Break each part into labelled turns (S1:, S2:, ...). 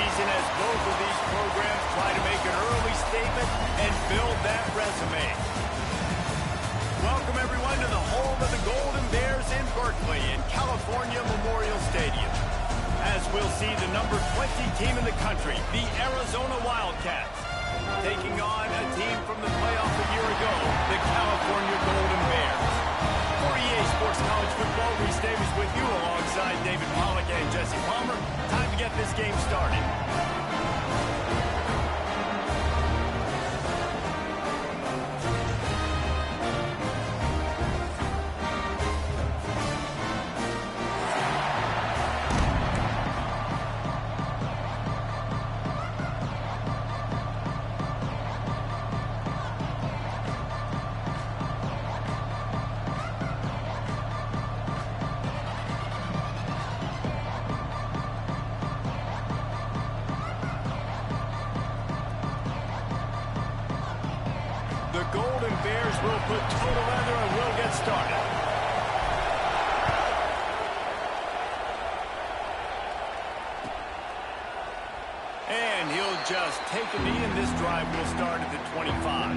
S1: season as both of these programs try to make an early statement and build that resume. Welcome, everyone, to the home of the Golden Bears in Berkeley in California Memorial Stadium. As we'll see the number 20 team in the country, the Arizona Wildcats, taking on a team from the playoff a year ago, the California Golden Bears. For EA Sports College Football, Reese Davis with you alongside David Pollack and Jesse Palmer. Time to get this game started. The Golden Bears will put toe to leather and will get started. And he'll just take a knee, and this drive will start at the 25.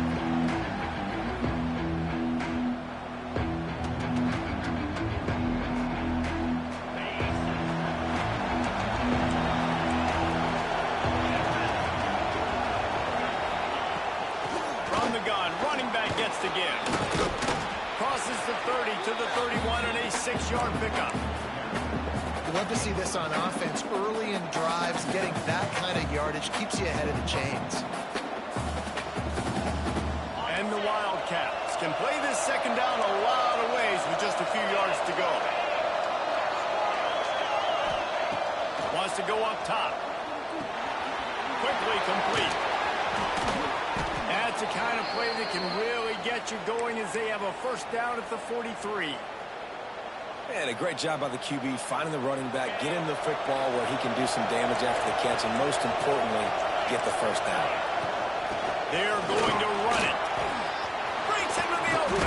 S1: Again. Crosses the 30 to the 31 and a 6-yard pickup.
S2: You love to see this on offense. Early in drives, getting that kind of yardage keeps you ahead of the chains.
S1: And the Wildcats can play this second down a lot of ways with just a few yards to go. Wants to go up top. Quickly complete. That's a kind of play that can really get you going as they have a first down at the 43.
S3: And a great job by the QB finding the running back, getting the football where he can do some damage after the catch, and most importantly, get the first down.
S1: They're going to run it. Breaks into the open.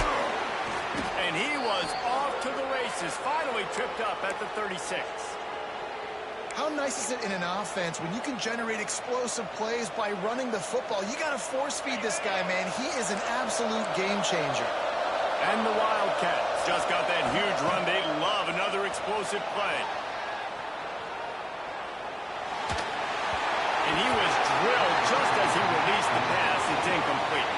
S1: And he was off to the races, finally tripped up at the 36.
S2: How nice is it in an offense when you can generate explosive plays by running the football? You got to force feed this guy, man. He is an absolute game changer.
S1: And the Wildcats just got that huge run. They love another explosive play. And he was drilled just as he released the pass. It's incomplete.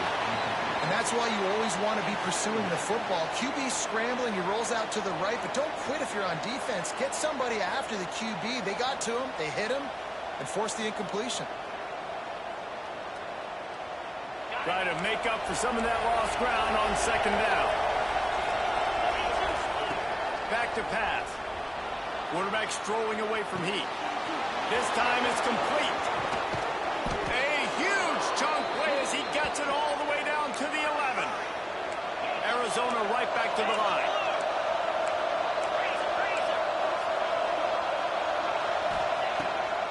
S2: And that's why you always want to be pursuing the football. QB scrambling, he rolls out to the right, but don't quit if you're on defense. Get somebody after the QB. They got to him, they hit him, and forced the incompletion.
S1: Try to make up for some of that lost ground on second down. Back to pass. Quarterback strolling away from heat. This time it's complete. A huge chunk play as he gets it all the way down to the 11. Arizona right back to the line.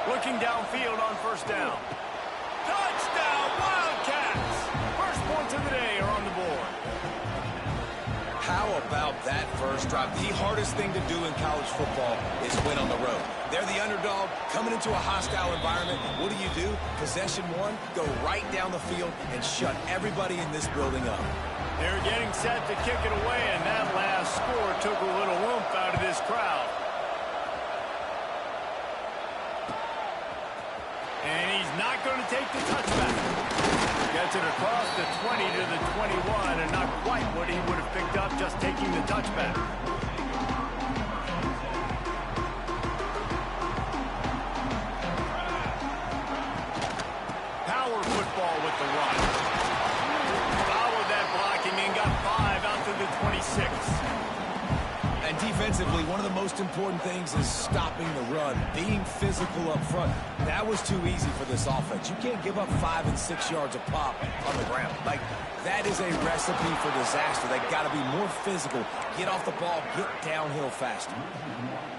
S1: Looking downfield on first down. Touchdown, Wildcats! First points of the day are on the board.
S3: How about that first drive? The hardest thing to do in college football is win on the road. They're the underdog coming into a hostile environment. What do? Possession one, go right down the field and shut everybody in this building up.
S1: They're getting set to kick it away, and that last score took a little oomph out of this crowd. And he's not going to take the touchback. Gets it across the 20 to the 21, and not quite what he would have picked up just taking the touchback. Power football with the run. Followed that blocking and got 5 out to the 26.
S3: And defensively, one of the most important things is stopping the run, being physical up front. That was too easy for this offense. You can't give up 5 and 6 yards a pop on the ground. Like, that is a recipe for disaster. They got to be more physical, get off the ball, get downhill faster.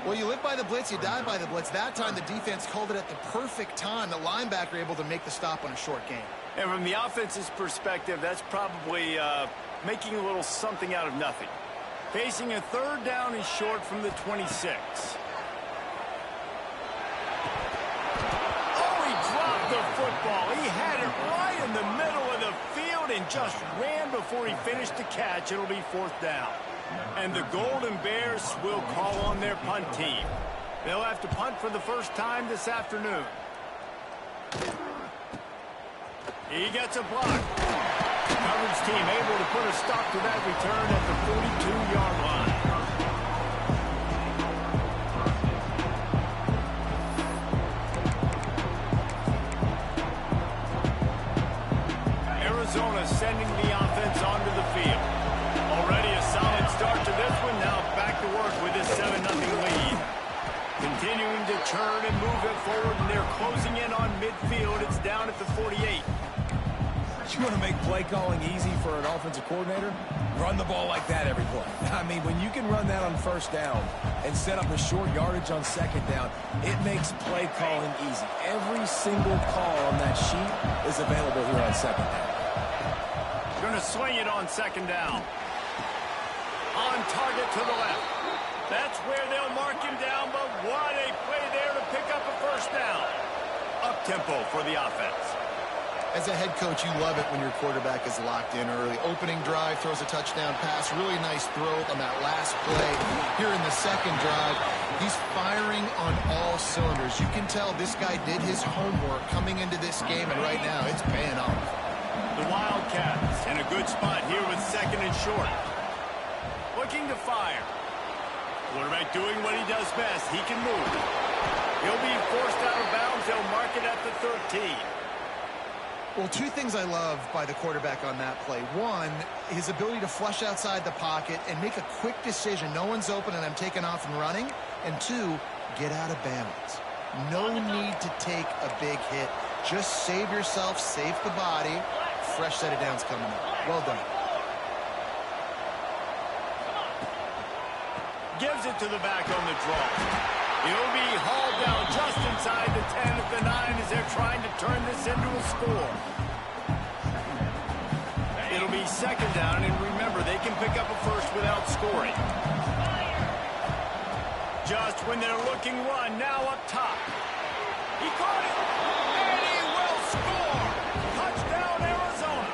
S2: Well, you live by the blitz, you die by the blitz. That time the defense called it at the perfect time. The linebacker able to make the stop on a short gain.
S1: And from the offense's perspective, that's probably making a little something out of nothing. Facing a third down and short from the 26. Oh, the football. He had it right in the middle of the field and just ran before he finished the catch. It'll be 4th down. And the Golden Bears will call on their punt team. They'll have to punt for the first time this afternoon. He gets a block. Coverage team able to put a stop to that return at the 42-yard line. Arizona sending the offense onto the field. Already a solid start to this one. Now back to work with this 7-0 lead. Continuing to churn and move it forward, and they're closing in on midfield. It's down at the 48.
S3: You want to make play calling easy for an offensive coordinator? Run the ball like that every play. I mean, when you can run that on 1st down and set up a short yardage on 2nd down, it makes play calling easy. Every single call on that sheet is available here on 2nd down.
S1: Going to swing it on 2nd down. On target to the left. That's where they'll mark him down, but what a play there to pick up a 1st down. Up-tempo for the offense.
S2: As a head coach, you love it when your quarterback is locked in early. Opening drive, throws a touchdown pass. Really nice throw on that last play. Here in the 2nd drive, he's firing on all cylinders. You can tell this guy did his homework coming into this game, and right now it's paying off.
S1: The Wildcats in a good spot here with 2nd and short. Looking to fire. Quarterback doing what he does best. He can move. He'll be forced out of bounds. They'll mark it at the 13.
S2: Well, 2 things I love by the quarterback on that play. 1, his ability to flush outside the pocket and make a quick decision. No one's open and I'm taking off and running. And 2, get out of bounds. No need to take a big hit. Just save yourself, save the body. Fresh set of downs coming up. Well done.
S1: Gives it to the back on the draw. He'll be hauled down just inside the 10 at the 9 as they're trying to turn this into a score. It'll be 2nd down, and remember, they can pick up a 1st without scoring. Just when they're looking run, now up top. He caught it, and he will score. Touchdown, Arizona.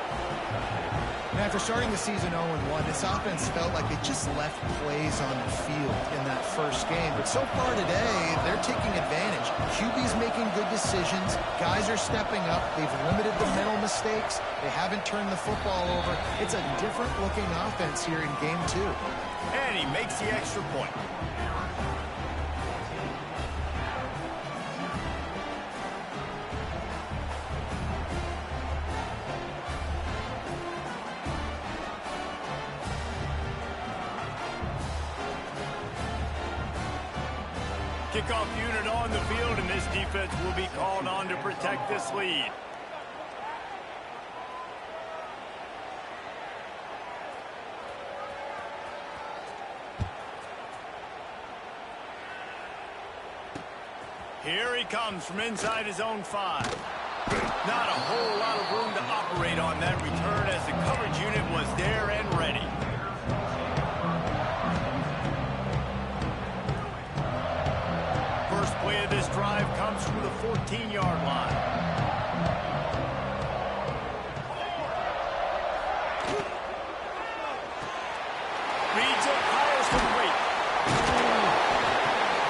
S2: And after starting the season 0-1, this offense felt like they just left plays on the field in that 1st game. But so far today, they're taking advantage. QB's making good decisions. Guys are stepping up. They've limited the mental mistakes. They haven't turned the football over. It's a different-looking offense here in Game 2.
S1: And he makes the extra point. Kickoff unit on the field, and this defense will be called on to protect this lead. Here he comes from inside his own 5. Not a whole lot of room to operate on that return as the coverage unit was there and ready. First play of this drive comes from the 14-yard line. Reads it, fires complete.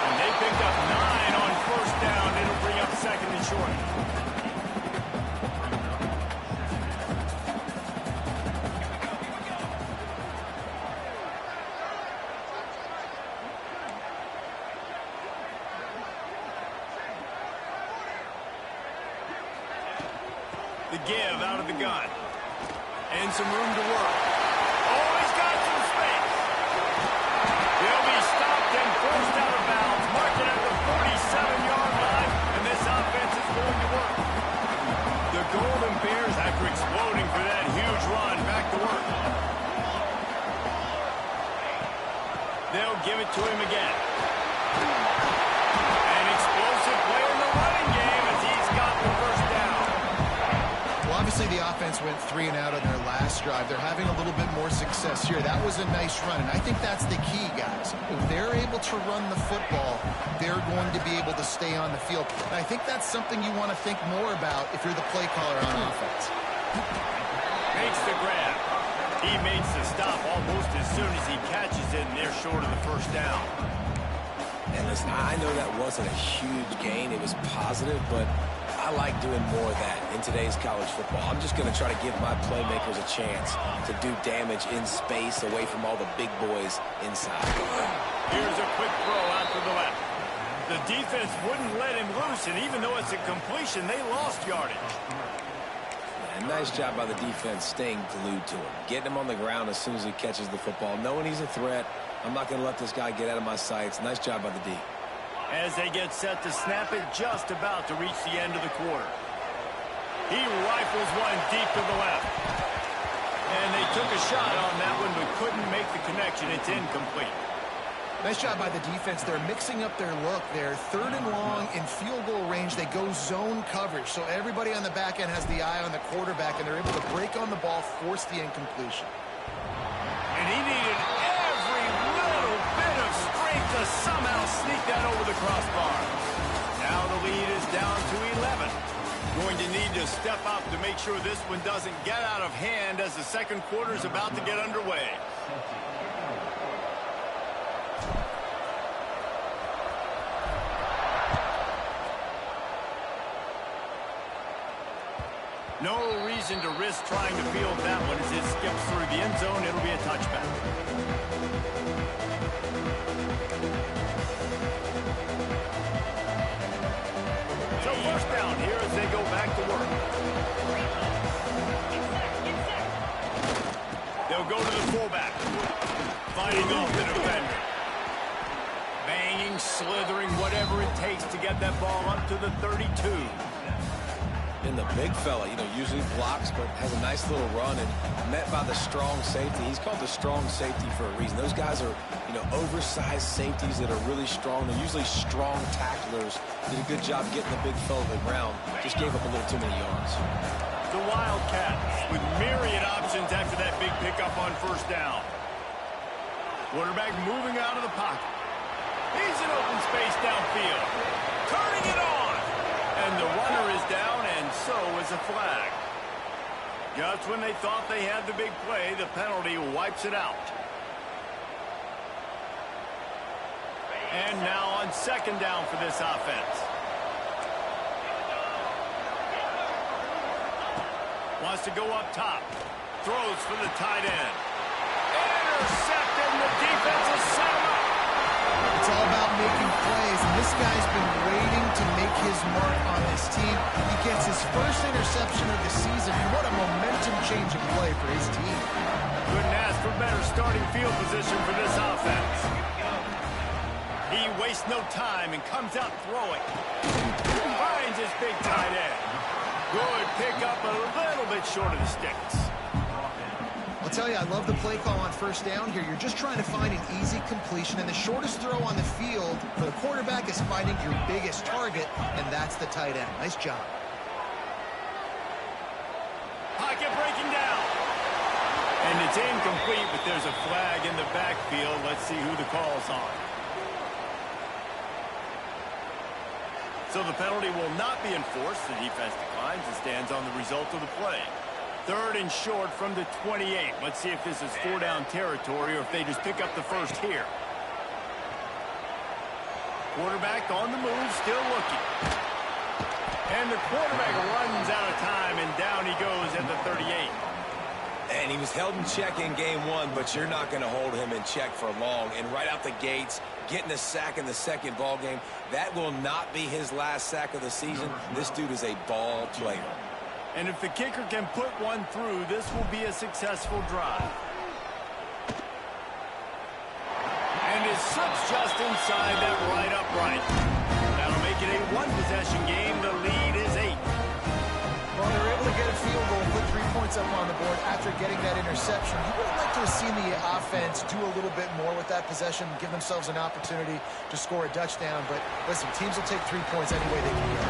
S1: And they picked up 9 on 1st down. It'll bring up 2nd and short. The give out of the gun. And some room to work. Oh, he's got some space. He'll be stopped and forced out of bounds. Marked it at the 47-yard line. And this offense is going to work. The Golden Bears, after exploding for that huge run, back to work. They'll give it to him again. An explosive play in the running game as he's got the 1st down.
S2: Obviously, Obviously, the offense went 3 and out on their last drive. They're having a little bit more success here. That was a nice run, and I think that's the key, guys. If they're able to run the football, they're going to be able to stay on the field. And I think that's something you want to think more about if you're the play caller on offense.
S1: Makes the grab. He makes the stop almost as soon as he catches it, and they're short of the first down.
S3: And listen, I know that wasn't a huge gain. It was positive, but I like doing more of that in today's college football. I'm just going to try to give my playmakers a chance to do damage in space away from all the big boys inside.
S1: Here's a quick throw out to the left. The defense wouldn't let him loose, and even though it's a completion, they lost yardage.
S3: And nice job by the defense staying glued to him, getting him on the ground as soon as he catches the football, knowing he's a threat. I'm not going to let this guy get out of my sights. Nice job by the D.
S1: As they get set to snap it, just about to reach the end of the quarter. He rifles one deep to the left. And they took a shot on that one, but couldn't make the connection. It's incomplete.
S2: Nice job by the defense. They're mixing up their look there. 3rd and long in field goal range. They go zone coverage. So everybody on the back end has the eye on the quarterback, and they're able to break on the ball, force the incompletion.
S1: And he needed every little bit of strength to somehow sneak that over the crossbar. Now the lead is down to 11. Going to need to step up to make sure this one doesn't get out of hand as the second quarter is about to get underway. No reason to risk trying to field that one as it skips through the end zone. It'll be a touchback. So first down here as they go back to work. They'll go to the fullback. Fighting off the defender. Banging, slithering, whatever it takes to get that ball up to the 32.
S3: And the big fella, usually blocks, but has a nice little run and met by the strong safety. He's called the strong safety for a reason. Those guys are, oversized safeties that are really strong. They're usually strong tacklers. Did a good job getting the big fella to the ground. Just gave up a little too many yards.
S1: The Wildcats with myriad options after that big pickup on first down. Quarterback moving out of the pocket. He's in open space downfield. Turning it on. And the runner is down, and so is a flag. Just when they thought they had the big play, the penalty wipes it out. And now on second down for this offense. Wants to go up top. Throws for the tight end. Intercepted, and the defense is set him up.
S2: It's all about making plays, and this guy's been waiting to make his mark on this team. He gets his first interception of the season, and what a momentum-changing play for his team.
S1: Couldn't ask for better starting field position for this offense. He wastes no time and comes out throwing. Finds his big tight end. Good pickup, a little bit short of the sticks.
S2: I'll tell you, I love the play call on first down here. You're just trying to find an easy completion, and the shortest throw on the field for the quarterback is finding your biggest target, and that's the tight end. Nice job.
S1: Pocket breaking down. And it's incomplete, but there's a flag in the backfield. Let's see who the call's on. So the penalty will not be enforced. The defense declines and stands on the result of the play. 3rd and short from the 28. Let's see if this is 4-down territory or if they just pick up the first here. Quarterback on the move, still looking. And the quarterback runs out of time, and down he goes at the 38.
S3: And he was held in check in game 1, but you're not going to hold him in check for long. And right out the gates, getting a sack in the second ball game, that will not be his last sack of the season. This dude is a ball player.
S1: And if the kicker can put one through, this will be a successful drive. And it slips just inside that right upright. That'll make it a one-possession game. The lead is 8.
S2: Well, they're able to get a field goal, put 3 points up on the board after getting that interception. You would have liked to have seen the offense do a little bit more with that possession, give themselves an opportunity to score a touchdown. But listen, teams will take 3 points any way they can get.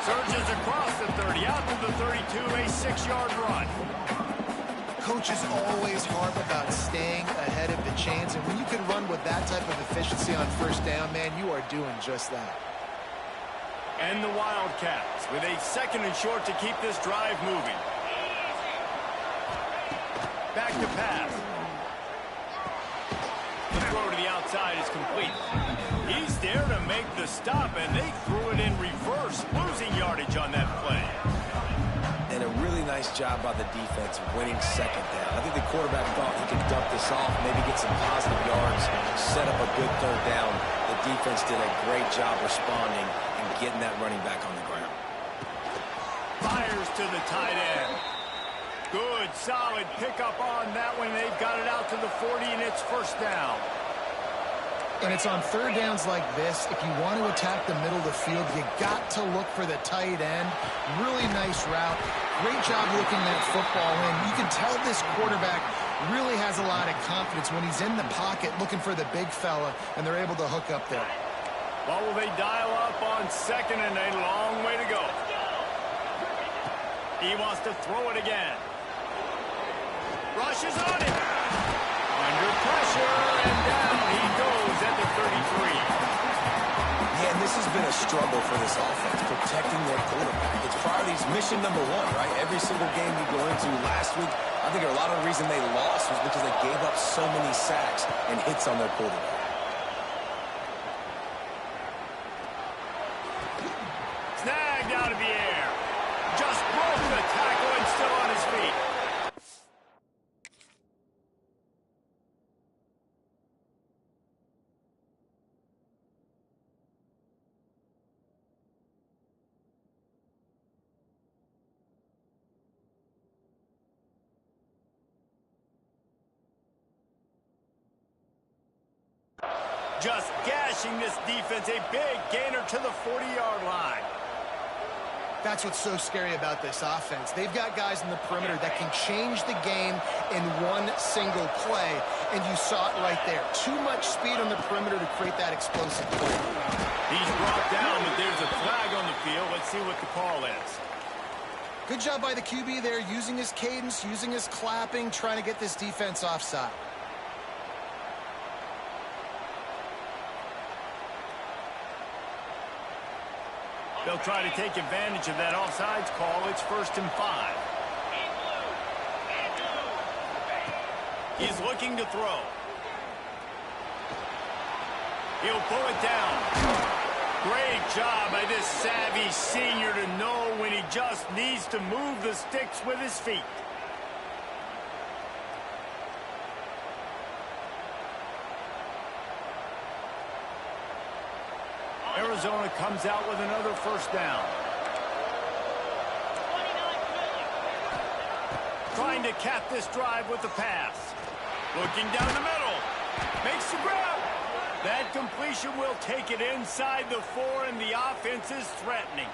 S1: Surges across the 30, out to the 32, a 6-yard run.
S2: Coaches always harp about staying ahead of the chains, and when you can run with that type of efficiency on first down, man, you are doing just that.
S1: And the Wildcats with a 2nd and short to keep this drive moving. Back to pass. The throw to the outside is complete. He's there to make the stop, and they threw it in reverse, losing yardage on that play.
S3: And a really nice job by the defense winning 2nd down. I think the quarterback thought he could dump this off, maybe get some positive yards, set up a good 3rd down. The defense did a great job responding and getting that running back on the ground.
S1: Fires to the tight end. Good, solid pickup on that one. They've got it out to the 40, and it's 1st down.
S2: And it's on 3rd downs like this. If you want to attack the middle of the field, you got to look for the tight end. Really nice route. Great job looking that football in. You can tell this quarterback really has a lot of confidence when he's in the pocket looking for the big fella, and they're able to hook up there.
S1: Well, will they dial up on 2nd and a long way to go? He wants to throw it again. Rushes on it. Under pressure, and down he goes at the 33.
S3: Yeah, and this has been a struggle for this offense, protecting their quarterback. It's probably mission number 1, right? Every single game you go into last week, I think a lot of the reason they lost was because they gave up so many sacks and hits on their quarterback.
S1: Snagged out of the air. Just broke the tackle and still on his feet. Just gashing this defense, a big gainer to the 40-yard line.
S2: That's what's so scary about this offense. They've got guys in the perimeter that can change the game in one single play, and you saw it right there. Too much speed on the perimeter to create that explosive play.
S1: He's brought down, but there's a flag on the field. Let's see what the call is.
S2: Good job by the QB there, using his cadence, using his clapping, trying to get this defense offside.
S1: They'll try to take advantage of that offsides call. It's 1st and 5. He's looking to throw. He'll pull it down. Great job by this savvy senior to know when he just needs to move the sticks with his feet. Arizona comes out with another 1st down. Trying to cap this drive with the pass. Looking down the middle. Makes the grab. That completion will take it inside the 4, and the offense is threatening.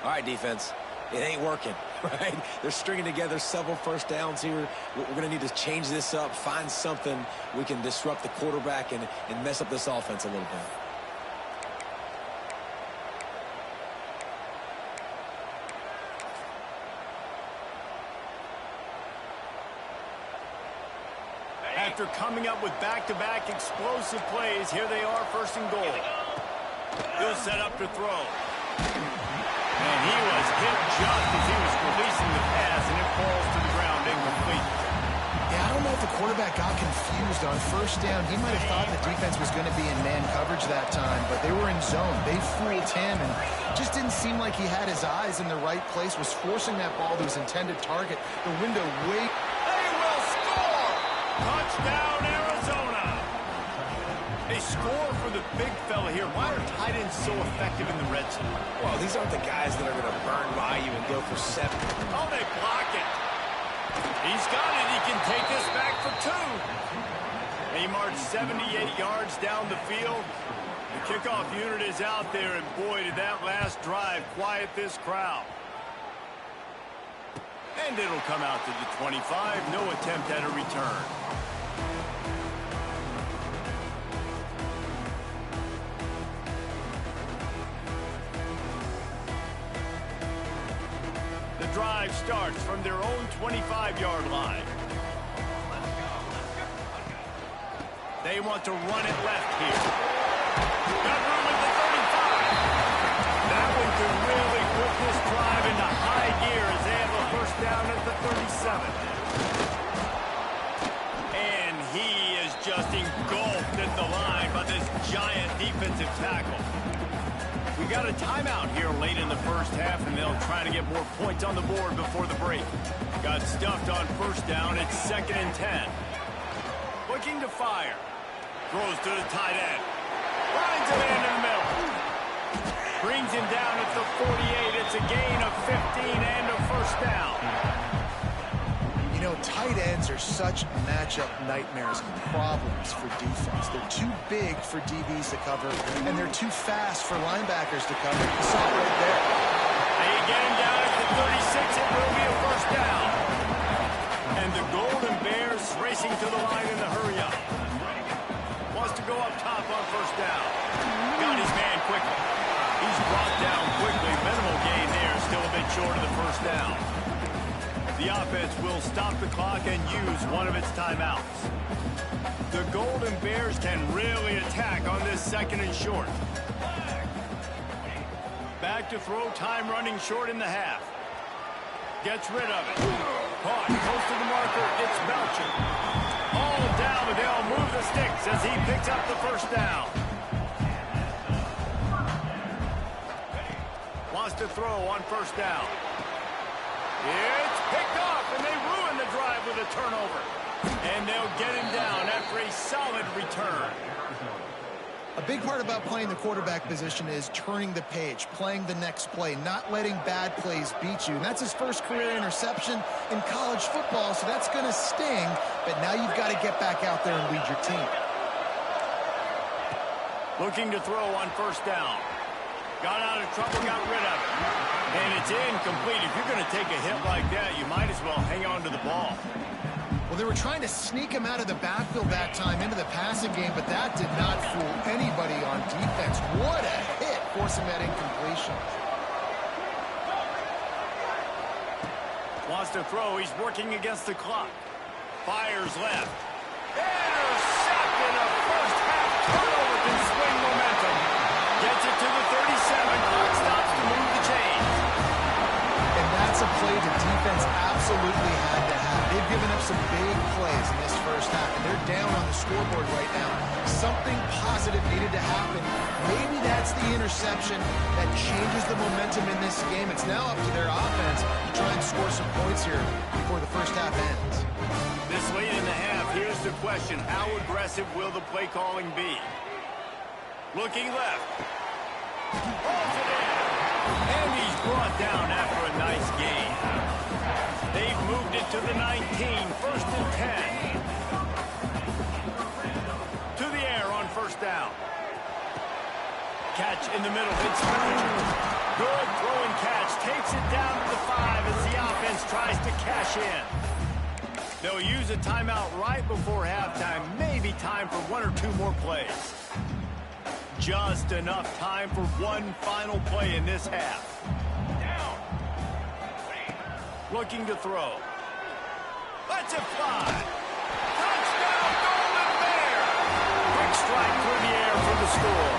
S3: All right, defense. It ain't working, right? They're stringing together several 1st downs here. We're going to need to change this up, find something we can disrupt the quarterback and mess up this offense a little bit.
S1: After coming up with back-to-back explosive plays, here they are, 1st and goal. He'll set up to throw. And he was hit just as he was releasing the pass, and it falls to the ground incomplete.
S2: Yeah, I don't know if the quarterback got confused on 1st down. He might have thought the defense was going to be in man coverage that time, but they were in zone. They fooled him, and just didn't seem like he had his eyes in the right place, was forcing that ball to his intended target. The window way...
S1: They will score! Touchdown, Arizona! A score for the big fella here. Why are tight ends so effective in the red zone?
S3: Well, these aren't the guys that are going to burn by you and go for 7.
S1: Oh, they block it. He's got it. He can take this back for 2. He marched 78 yards down the field. The kickoff unit is out there, and boy, did that last drive quiet this crowd. And it'll come out to the 25. No attempt at a return. drive starts from their own 25-yard line. They want to run it left here. Got room at the 35. That one could really put this drive into high gear as they have a first down at the 37. And he is just engulfed at the line by this giant defensive tackle. We got a timeout here late in the first half, and they'll try to get more points on the board before the break. Got stuffed on first down. It's 2nd and 10. Looking to fire. Throws to the tight end. Lines it in the middle. Brings him down at the 48. It's a gain of 15 and a first down.
S2: You know, tight ends are such matchup nightmares and problems for defense. They're too big for DBs to cover, and they're too fast for linebackers to cover. You saw it right there.
S1: They get him down at the 36. It will be a first down. And the Golden Bears racing to the line in the hurry-up. Wants to go up top on first down. Got his man quickly. He's brought down quickly. Minimal gain there. Still a bit short of the first down. The offense will stop the clock and use one of its timeouts. The Golden Bears can really attack on this 2nd and short. Back to throw, time running short in the half. Gets rid of it. Caught, close to the marker, it's Belcher. All down, but they'll move the sticks as he picks up the first down. Wants to throw on first down. It's picked off, and they ruin the drive with a turnover. And they'll get him down after a solid return.
S2: A big part about playing the quarterback position is turning the page, playing the next play, not letting bad plays beat you. And that's his first career interception in college football, so that's going to sting. But now you've got to get back out there and lead your team.
S1: Looking to throw on first down. Got out of trouble, got rid of it. And it's incomplete. If you're going to take a hit like that, you might as well hang on to the ball.
S2: Well, they were trying to sneak him out of the backfield that time into the passing game, but that did not fool anybody on defense. What a hit, forcing that incompletion.
S1: Wants to throw. He's working against the clock. Fires left. Intercepted. A first half turnover can swing momentum. Gets it to the 37. Clock stops to move the chains.
S2: And that's a play the defense absolutely had to have. They've given up some big plays in this first half, and they're down on the scoreboard right now. Something positive needed to happen. Maybe that's the interception that changes the momentum in this game. It's now up to their offense to try and score some points here before the first half ends.
S1: This late in the half, here's the question. How aggressive will the play calling be? Looking left. Holds it in. And he's brought down after a nice gain. They've moved it to the 19. 1st and 10. To the air on first down. Catch in the middle. It's Belcher. Good throw and catch. Takes it down to the 5 as the offense tries to cash in. They'll use a timeout right before halftime. Maybe time for one or two more plays. Just enough time for one final play in this half. Down. Looking to throw. Lets it fly. Touchdown, Golden Bears! Quick strike through the air for the score.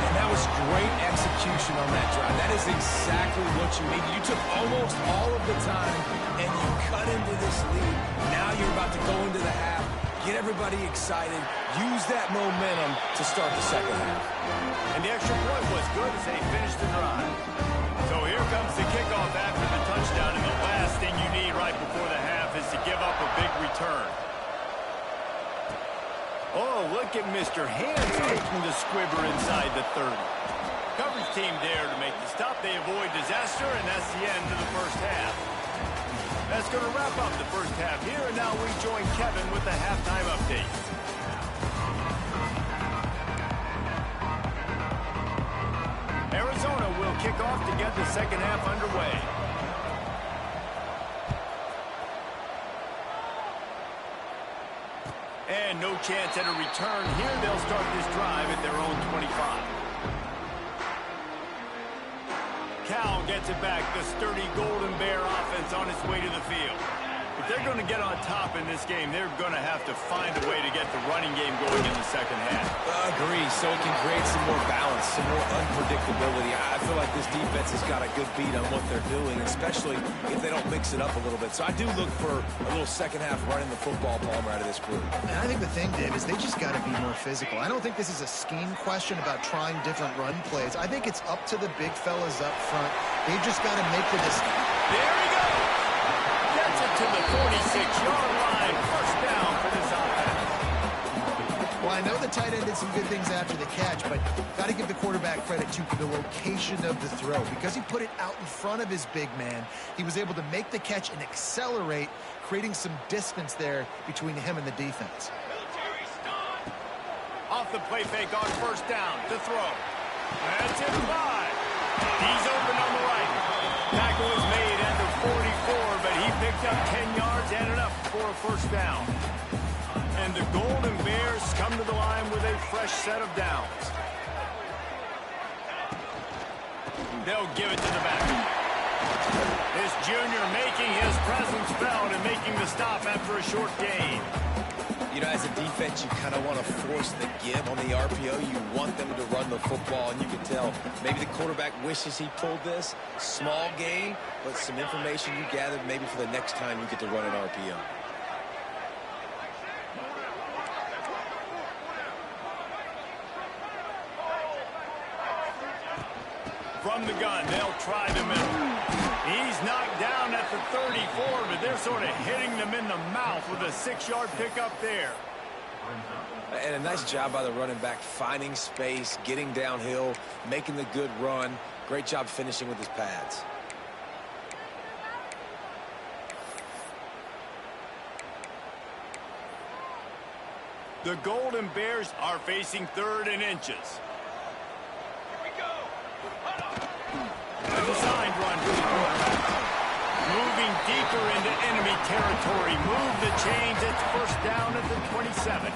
S3: And that was great execution on that drive. That is exactly what you need. You took almost all of the time, and you cut into this lead. Now you're about to go into the half. Get everybody excited. Use that momentum to start the second half.
S1: And the extra point was good as they finished the drive. So here comes the kickoff after the touchdown, and the last thing you need right before the half is to give up a big return. Oh, look at Mr. Hands taking the squibber inside the 30. Coverage team there to make the stop. They avoid disaster, and that's the end of the first half. That's going to wrap up the first half here, and now we join Kevin with the halftime update. Arizona will kick off to get the second half underway. And no chance at a return here. They'll start this drive at their own 25. Cal gets it back. The sturdy Golden Bear offense on its way to the field. If they're going to get on top in this game, they're going to have to find a way to get the running game going in the second half.
S3: Agree, so it can create some more balance, some more unpredictability. I feel like this defense has got a good beat on what they're doing, especially if they don't mix it up a little bit. So I do look for a little second half running the football, Palmer, out of this group.
S2: And I think the thing, Dave, is they just got to be more physical. I don't think this is a scheme question about trying different run plays. I think it's up to the big fellas up front. They've just got to make the decision.
S1: There he goes. Gets it to the 46-yard line. First down for this offense.
S2: Well, I know the tight end did some good things after the catch, but got to give the quarterback credit to the location of the throw. Because he put it out in front of his big man, he was able to make the catch and accelerate, creating some distance there between him and the defense.
S1: Off the play fake on first down to throw. That's it, 5. He's open on the right. Tackle was made at the 44, but he picked up 10 yards and enough for a first down. And the Golden Bears come to the line with a fresh set of downs. They'll give it to the back. This junior making his presence felt and making the stop after a short gain.
S3: You know, as a defense, you kind of want to force the give on the RPO. You want them to run the football, and you can tell maybe the quarterback wishes he pulled this. Small gain, but some information you gathered maybe for the next time you get to run an RPO.
S1: From the gun, they'll try the middle. He's knocked down at the 34, but they're sort of hitting them in the mouth with a 6-yard pickup there.
S3: And a nice job by the running back, finding space, getting downhill, making the good run. Great job finishing with his pads.
S1: The Golden Bears are facing 3rd and inches. A designed run for the quarterback. Moving deeper into enemy territory. Move the chains. It's first down at the 27.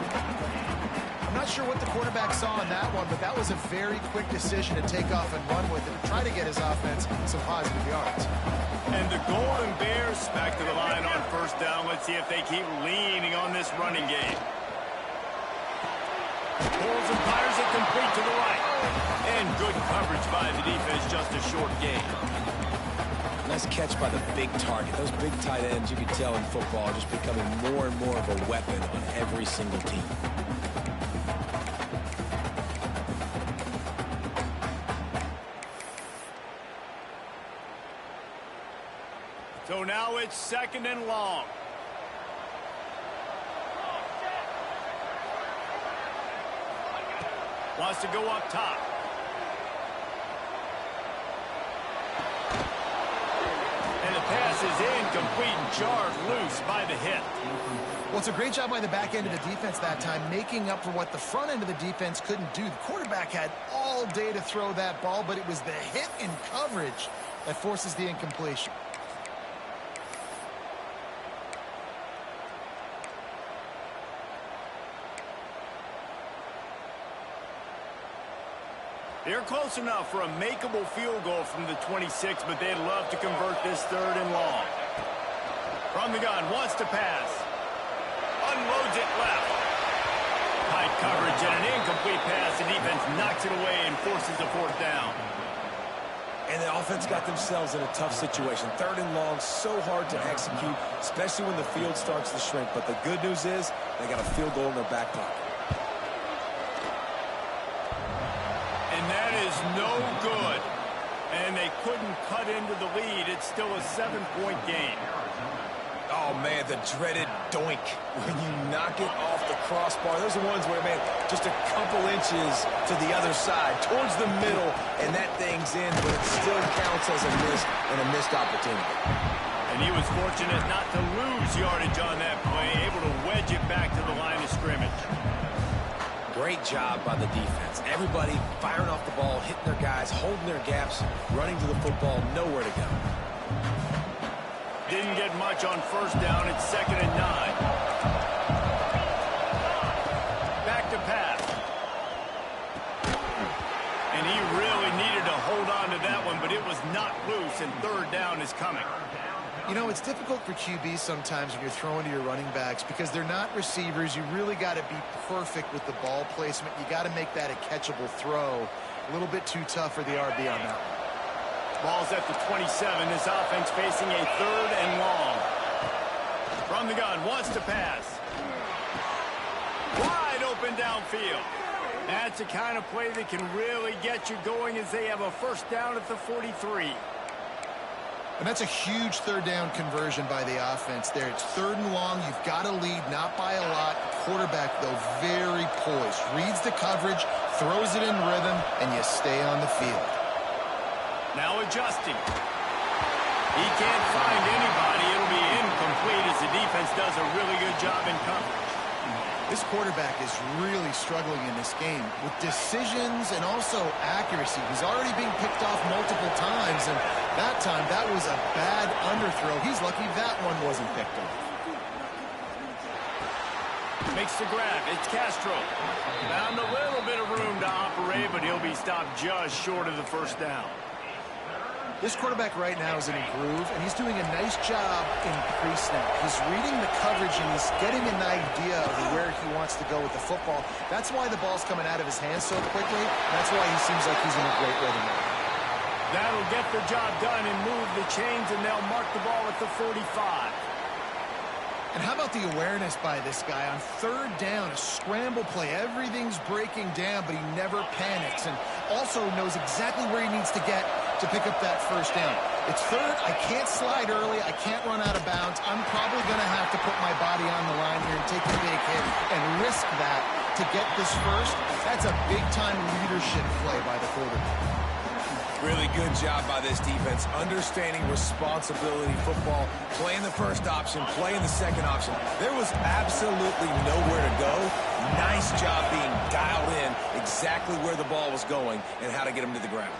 S2: I'm not sure what the quarterback saw on that one, but that was a very quick decision to take off and run with it and try to get his offense some positive yards.
S1: And the Golden Bears back to the line on first down. Let's see if they keep leaning on this running game. Pulls and fires it complete to the right. And good coverage by the defense, just a short gain.
S3: Nice catch by the big target. Those big tight ends, you can tell in football, are just becoming more and more of a weapon on every single team.
S1: So now it's 2nd and long. Wants to go up top. And the pass is incomplete and jarred loose by the hit.
S2: Well, it's a great job by the back end of the defense that time, making up for what the front end of the defense couldn't do. The quarterback had all day to throw that ball, but it was the hit in coverage that forces the incompletion.
S1: They're close enough for a makeable field goal from the 26, but they'd love to convert this 3rd and long. From the gun, wants to pass. Unloads it left. Tight coverage and an incomplete pass. The defense knocks it away and forces a 4th down.
S3: And the offense got themselves in a tough situation. 3rd and long, so hard to execute, especially when the field starts to shrink. But the good news is they got a field goal in their back pocket.
S1: And that is no good. And they couldn't cut into the lead. It's still a 7-point game.
S3: Oh, man, the dreaded doink. When you knock it off the crossbar, those are ones where, man, just a couple inches to the other side, towards the middle, and that thing's in, but it still counts as a miss and a missed opportunity.
S1: And he was fortunate not to lose yardage on that play, able to wedge it back to the line of scrimmage.
S3: Great job by the defense. Everybody firing off the ball, hitting their guys, holding their gaps, running to the football, nowhere to go.
S1: Didn't get much on first down. It's 2nd and 9. Back to pass. And he really needed to hold on to that one, but it was not third down is coming.
S2: You know, it's difficult for QBs sometimes when you're throwing to your running backs because they're not receivers. You really got to be perfect with the ball placement. You got to make that a catchable throw. A little bit too tough for the RB on that one.
S1: Ball's at the 27. This offense facing a third and long. From the gun, wants to pass. Wide open downfield. That's the kind of play that can really get you going as they have a first down at the 43.
S2: And that's a huge third down conversion by the offense there. It's third and long. You've got to lead, not by a lot. Quarterback, though, very poised. Reads the coverage, throws it in rhythm, and you stay on the field.
S1: Now adjusting. He can't find anybody. It'll be incomplete as the defense does a really good job in coverage.
S2: This quarterback is really struggling in this game with decisions and also accuracy. He's already being picked off multiple times, and that time, that was a bad underthrow. He's lucky that one wasn't picked off.
S1: Makes the grab. It's Castro. Found a little bit of room to operate, but he'll be stopped just short of the first down.
S2: This quarterback right now is in a groove, and he's doing a nice job in pre-snap. He's reading the coverage, and he's getting an idea of where he wants to go with the football. That's why the ball's coming out of his hands so quickly. That's why he seems like he's in a great rhythm right now.
S1: That'll get the job done and move the chains, and they'll mark the ball at the 45.
S2: And how about the awareness by this guy on third down, a scramble play. Everything's breaking down, but he never panics, and also knows exactly where he needs to get to pick up that first down. It's third. I can't slide early. I can't run out of bounds. I'm probably going to have to put my body on the line here and take a big hit and risk that to get this first. That's a big-time leadership play by the quarterback.
S3: Really good job by this defense, understanding responsibility football, playing the first option, playing the second option. There was absolutely nowhere to go. Nice job being dialed in exactly where the ball was going and how to get him to the ground.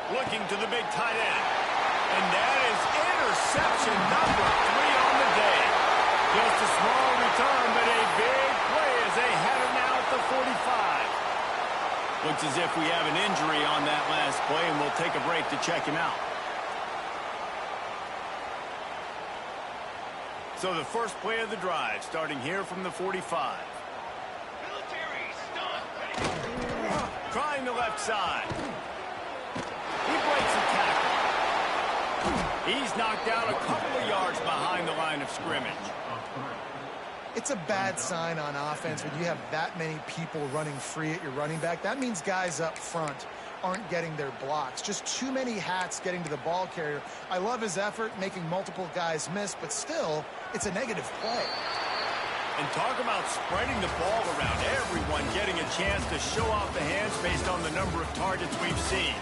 S1: Looking to the big tight end. And that is interception number 3 on the day. Just a small return, but a big play as they have it now at the 45. Looks as if we have an injury on that last play, and we'll take a break to check him out. So the first play of the drive, starting here from the 45.
S4: Military stunt.
S1: Trying the left side. He breaks the tackle. He's knocked out a couple of yards behind the line of scrimmage.
S2: It's a bad sign on offense when you have that many people running free at your running back. That means guys up front aren't getting their blocks. Just too many hats getting to the ball carrier. I love his effort, making multiple guys miss, but still, it's a negative play.
S1: And talk about spreading the ball around. Everyone getting a chance to show off the hands based on the number of targets we've seen.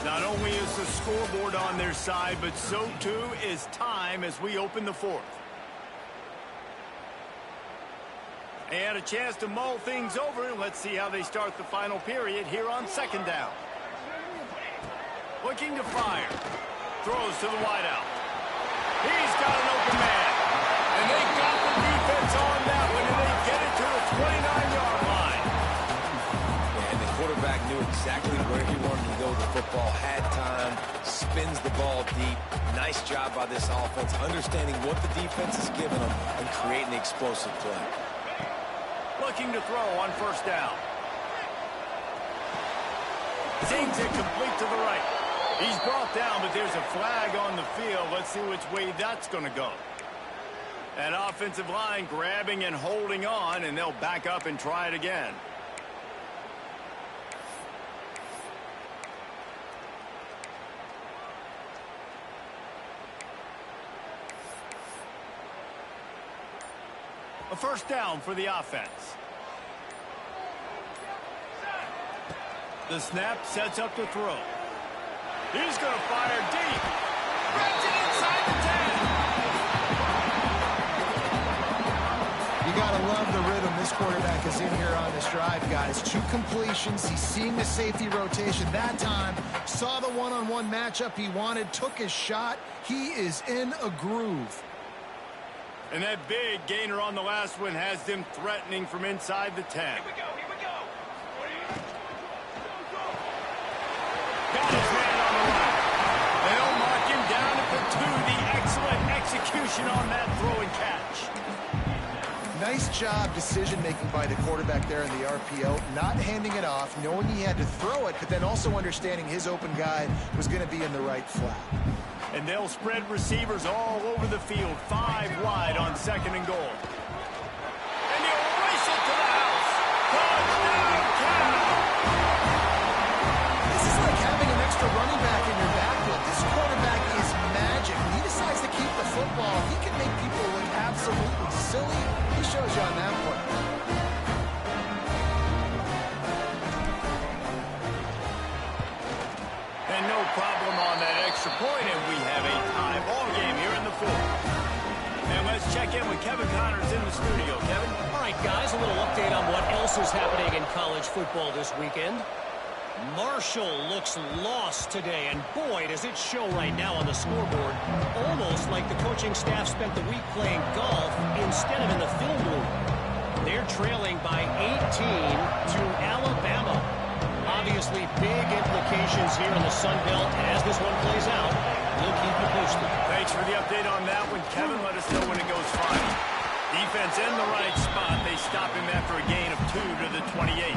S1: Not only is the scoreboard on their side, but so too is time as we open the fourth. They had a chance to mull things over. Let's see how they start the final period here on second down. Looking to fire. Throws to the wideout. He's got an open man. And they got the defense on that one, and they get it to the 29-yard line.
S3: And the quarterback knew exactly where he wanted to go with the football, had time, spins the ball deep. Nice job by this offense, understanding what the defense is giving them and creating the explosive play.
S1: Looking to throw on first down. Zings it complete to the right. He's brought down, but there's a flag on the field. Let's see which way that's going to go. That offensive line grabbing and holding on, and they'll back up and try it again. A first down for the offense. The snap sets up the throw. He's going to fire deep. Gets it inside the 10.
S2: You got to love the rhythm this quarterback is in here on this drive, guys. 2 completions. He's seeing the safety rotation that time. Saw the one-on-one matchup he wanted. Took his shot. He is in a groove.
S1: And that big gainer on the last one has them threatening from inside the 10.
S4: Here we go.
S1: Got his man on the right. They'll mark him execution on that throw and catch.
S2: Nice job decision-making by the quarterback there in the RPO, not handing it off, knowing he had to throw it, but then also understanding his open guy was going to be in the right flat.
S1: And they'll spread receivers all over the field, 5 wide on 2nd and goal. And he'll race it to the house. Touchdown, Canada!
S2: This is like having an extra running back in your backfield. This quarterback is magic. When he decides to keep the football, he can make people look absolutely silly. He shows you on that play.
S1: And no problem on that extra point, and we have a tie ball game here in the 4th. And let's check in with Kevin Connors in the studio. Kevin?
S5: All right, guys, a little update on what else is happening in college football this weekend. Marshall looks lost today, and boy, does it show right now on the scoreboard. Almost like the coaching staff spent the week playing golf instead of in the film room. They're trailing by 18 to Alabama. Obviously, big implications here in the Sun Belt as this one plays out. We'll keep you posted.
S1: Thanks for the update on that one, Kevin. Let us know when it goes final. Defense in the right spot. They stop him after a gain of 2 to the 28.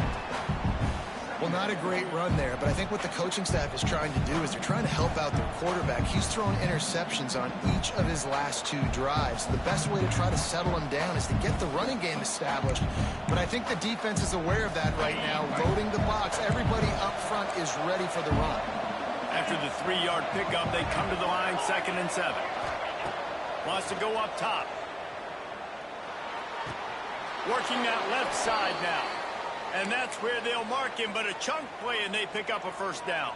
S2: Well, not a great run there, but I think what the coaching staff is trying to do is they're trying to help out their quarterback. He's thrown interceptions on each of his last 2 drives. The best way to try to settle him down is to get the running game established. But I think the defense is aware of that right now, loading the box. Everybody up front is ready for the run.
S1: After the 3-yard pickup, they come to the line, 2nd and 7. Wants to go up top. Working that left side now. And that's where they'll mark him, but a chunk play, and they pick up a 1st down.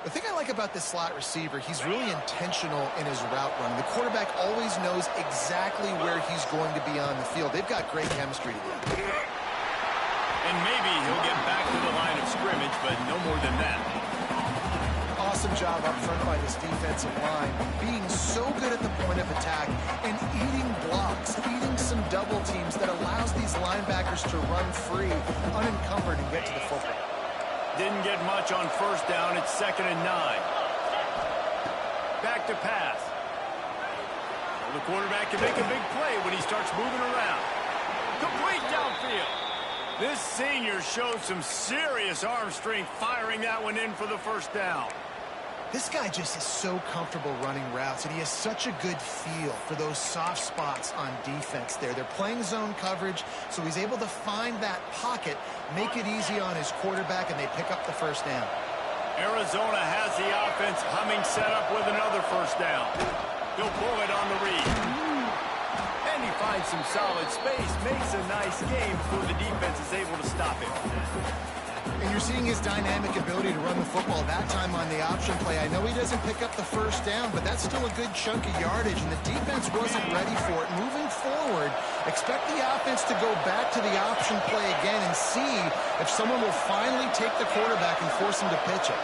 S2: The thing I like about this slot receiver, he's really intentional in his route running. The quarterback always knows exactly where he's going to be on the field. They've got great chemistry together.
S1: And maybe he'll get back to the line of scrimmage, but no more than that.
S2: Awesome job up front by this defensive line, being so good at the point of attack and eating blocks, eating some double teams that allows these linebackers to run free, unencumbered, and get to the football.
S1: Didn't get much on 1st down. It's 2nd and 9. Back to pass. Well, the quarterback can make a big play when he starts moving around. Complete downfield. This senior showed some serious arm strength firing that one in for the 1st down.
S2: This guy just is so comfortable running routes, and he has such a good feel for those soft spots on defense there. They're playing zone coverage, so he's able to find that pocket, make it easy on his quarterback, and they pick up the 1st down.
S1: Arizona has the offense humming, set up with another 1st down. He'll pull it on the read. And he finds some solid space, makes a nice game before the defense is able to stop him.
S2: And you're seeing his dynamic ability to run the football, that time on the option play. I know he doesn't pick up the 1st down, but that's still a good chunk of yardage, and the defense wasn't ready for it. Moving forward, expect the offense to go back to the option play again and see if someone will finally take the quarterback and force him to pitch it.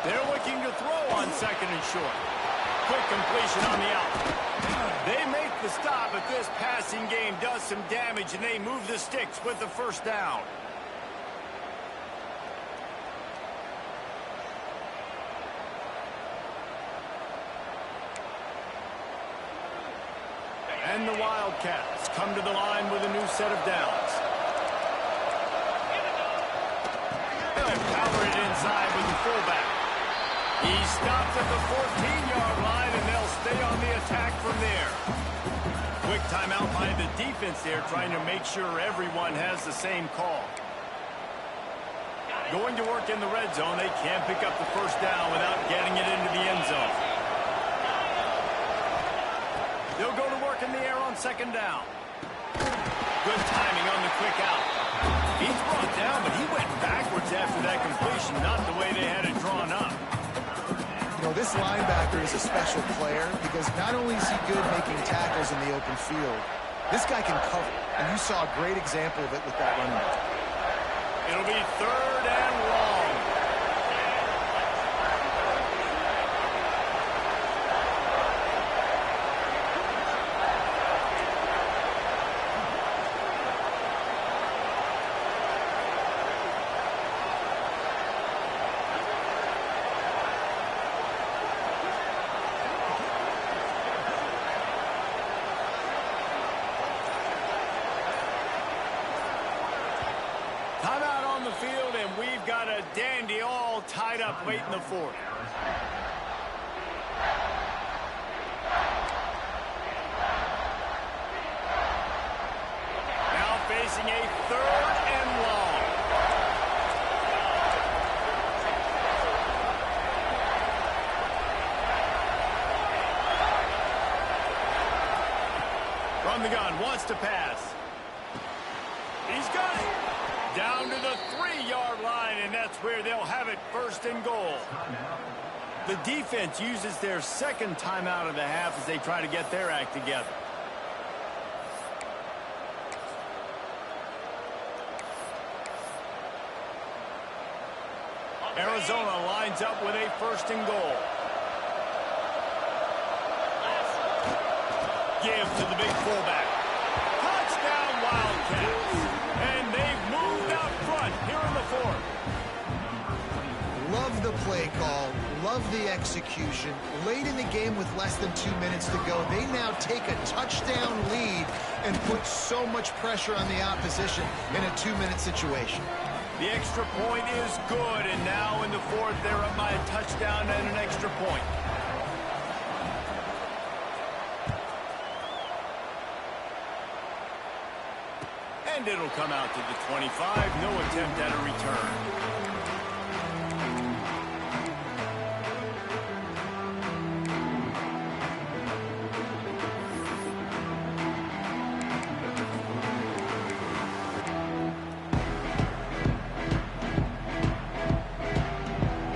S1: They're looking to throw on 2nd and short. Quick completion on the out. They make the stop, but this passing game does some damage, and they move the sticks with the 1st down. And the Wildcats come to the line with a new set of downs. They'll power it inside with the fullback. He stops at the 14-yard line, and they'll stay on the attack from there. Quick timeout by the defense there, trying to make sure everyone has the same call. Going to work in the red zone. They can't pick up the 1st down without getting it into the end zone. They'll go to work in the air on 2nd down. Good timing on the quick out. He's brought down, but he went backwards after that completion, not the way they had it drawn up.
S2: You know, this linebacker is a special player because not only is he good making tackles in the open field, this guy can cover. And you saw a great example of it with that running back.
S1: It'll be 3rd and long. dandy, all tied up late in the fourth. Now facing a 3rd and long. From the gun, wants to pass. He's got it. Down to the 3-yard line, and that's where they'll have it, 1st and goal. The defense uses their 2nd timeout of the half as they try to get their act together. Arizona lines up with a 1st and goal. Give to the big fullback. Touchdown, Wildcats. And they've moved out front here in the 4th.
S2: Love the play call. Love the execution. Late in the game with less than 2 minutes to go, they now take a touchdown lead and put so much pressure on the opposition in a 2-minute situation.
S1: The extra point is good, and now in the 4th, they're up by a touchdown and an extra point. And it'll come out to the 25. No attempt at a return.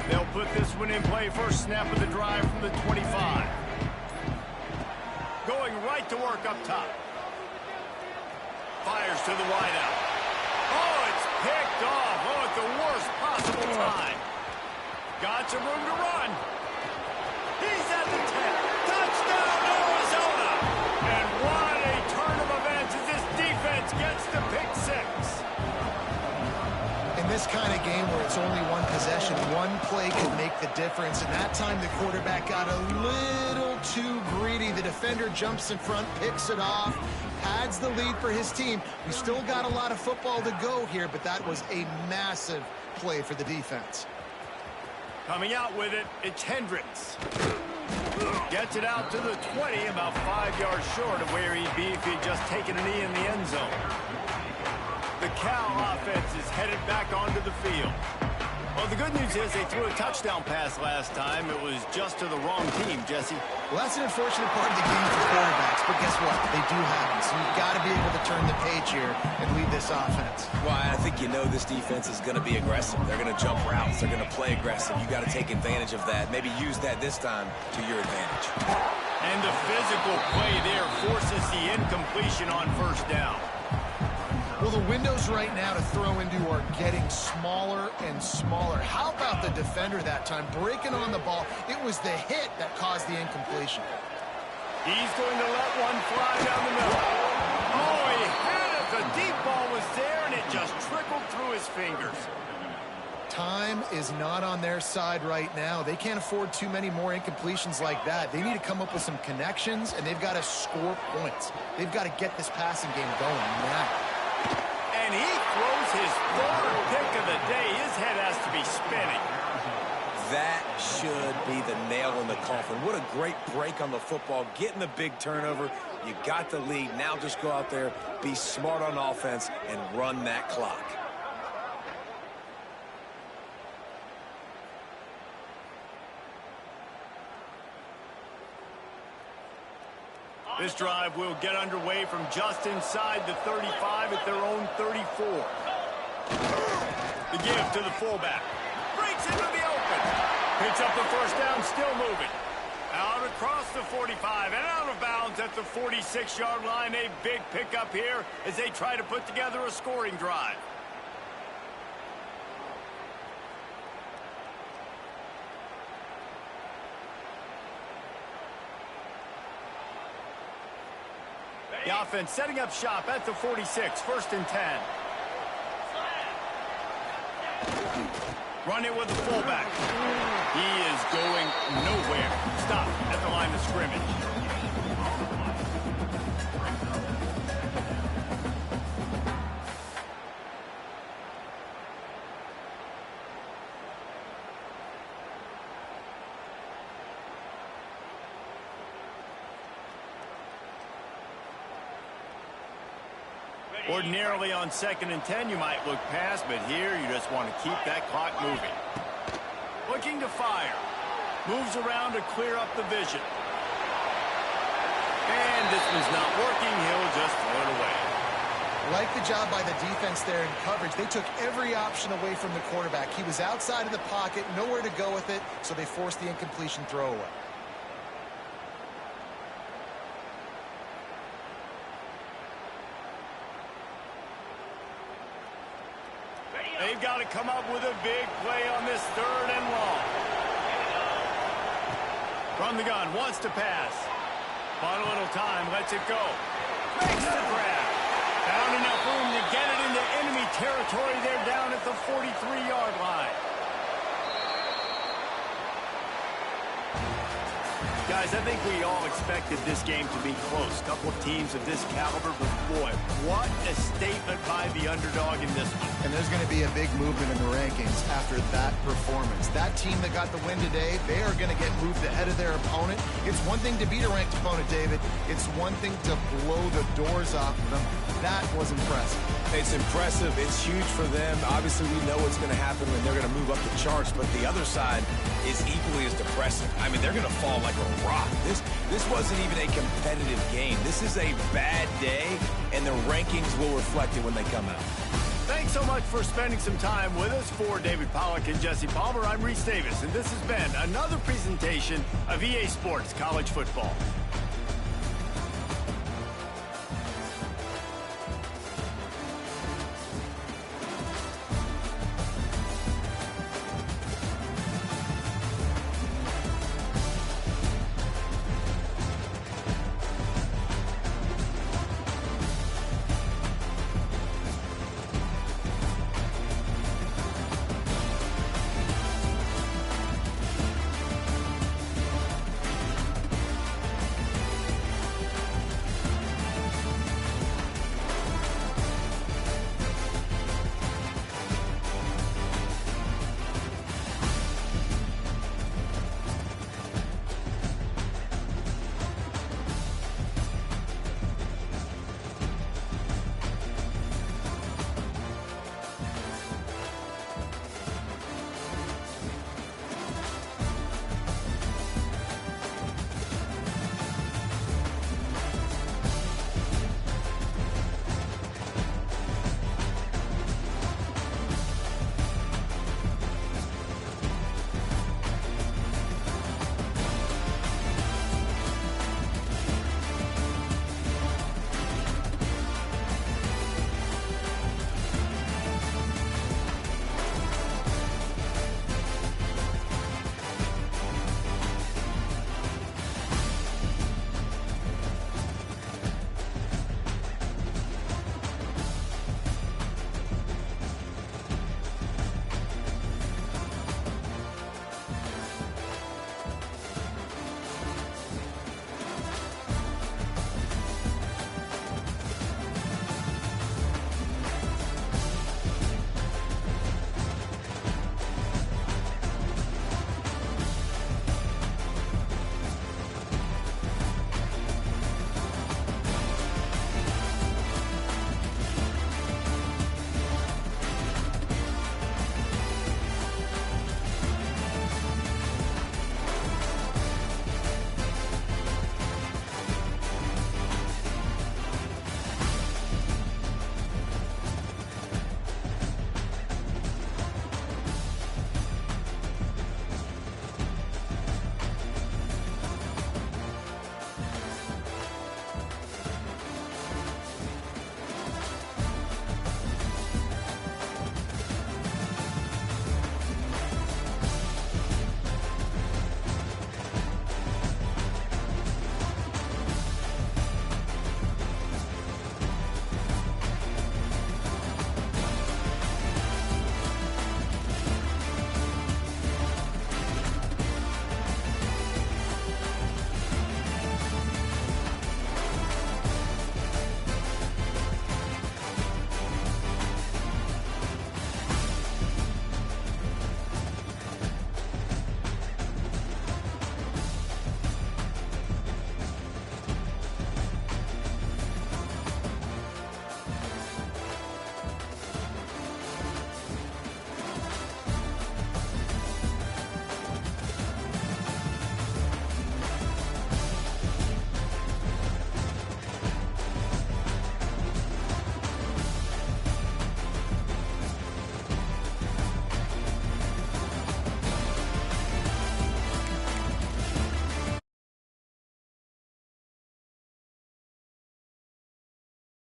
S1: They'll put this one in play. First snap of the drive from the 25. Going right to work up top. Fires to the wideout. Oh, it's picked off. Oh, at the worst possible time. Got some room to run. He's at the 10. Touchdown, Arizona. And what a turn of events as this defense gets to pick 6.
S2: In this kind of game where it's only one possession, one play can make the difference. And that time the quarterback got a little too greedy. The defender jumps in front, picks it off, adds the lead for his team. We still got a lot of football to go here, but that was a massive play for the defense.
S1: Coming out with it, it's Hendricks. Gets it out to the 20, about 5 yards short of where he'd be if he'd just taken a knee in the end zone. The Cal offense is headed back onto the field. Well, the good news is they threw a touchdown pass last time. It was just to the wrong team, Jesse.
S2: Well, that's an unfortunate part of the game for quarterbacks, but guess what? They do happen, so you've got to be able to turn the page here and lead this offense.
S3: Well, I think you know this defense is going to be aggressive. They're going to jump routes. They're going to play aggressive. You got to take advantage of that. Maybe use that this time to your advantage.
S1: And the physical play there forces the incompletion on 1st down.
S2: Well, the windows right now to throw into are getting smaller and smaller. How about the defender that time breaking on the ball? It was the hit that caused the incompletion.
S1: He's going to let one fly down the middle. Oh, he had it. The deep ball was there, and it just trickled through his fingers.
S2: Time is not on their side right now. They can't afford too many more incompletions like that. They need to come up with some connections, and they've got to score points. They've got to get this passing game going now.
S1: And he throws his 3rd pick of the day. His head has to be spinning.
S3: That should be the nail in the coffin. What a great break on the football. Getting the big turnover. You got the lead. Now just go out there, be smart on offense, and run that clock.
S1: This drive will get underway from just inside the 35 at their own 34. The give to the fullback. Breaks into the open. Picks up the 1st down, still moving. Out across the 45 and out of bounds at the 46-yard line. A big pickup here as they try to put together a scoring drive. The offense setting up shop at the 46, 1st and 10. Run it with the fullback. He is going nowhere. Stop at the line of scrimmage. Ordinarily on 2nd and 10, you might look past, but here you just want to keep that clock moving. Looking to fire. Moves around to clear up the vision. And this one's not working. He'll just throw it away.
S2: Like the job by the defense there in coverage. They took every option away from the quarterback. He was outside of the pocket, nowhere to go with it, so they forced the incompletion throwaway.
S1: They've got to come up with a big play on this 3rd and long. From the gun, wants to pass. Fun little time, lets it go. Makes the grab. Found enough room to get it into enemy territory. They're down at the 43-yard line. Guys, I think we all expected this game to be close. Couple of teams of this caliber, but boy, what a statement by the underdog in this one.
S2: And there's going to be a big movement in the rankings after that performance. That team that got the win today, they are going to get moved ahead of their opponent. It's one thing to beat a ranked opponent, David. It's one thing to blow the doors off of them. That was impressive.
S3: It's impressive. It's huge for them. Obviously, we know what's going to happen when they're going to move up the charts, but the other side is equally as depressing. I mean, they're going to fall like a rock. This wasn't even a competitive game. This is a bad day, and the rankings will reflect it when they come out.
S1: Thanks so much for spending some time with us. For David Pollack and Jesse Palmer, I'm Reese Davis, and this has been another presentation of EA Sports College Football.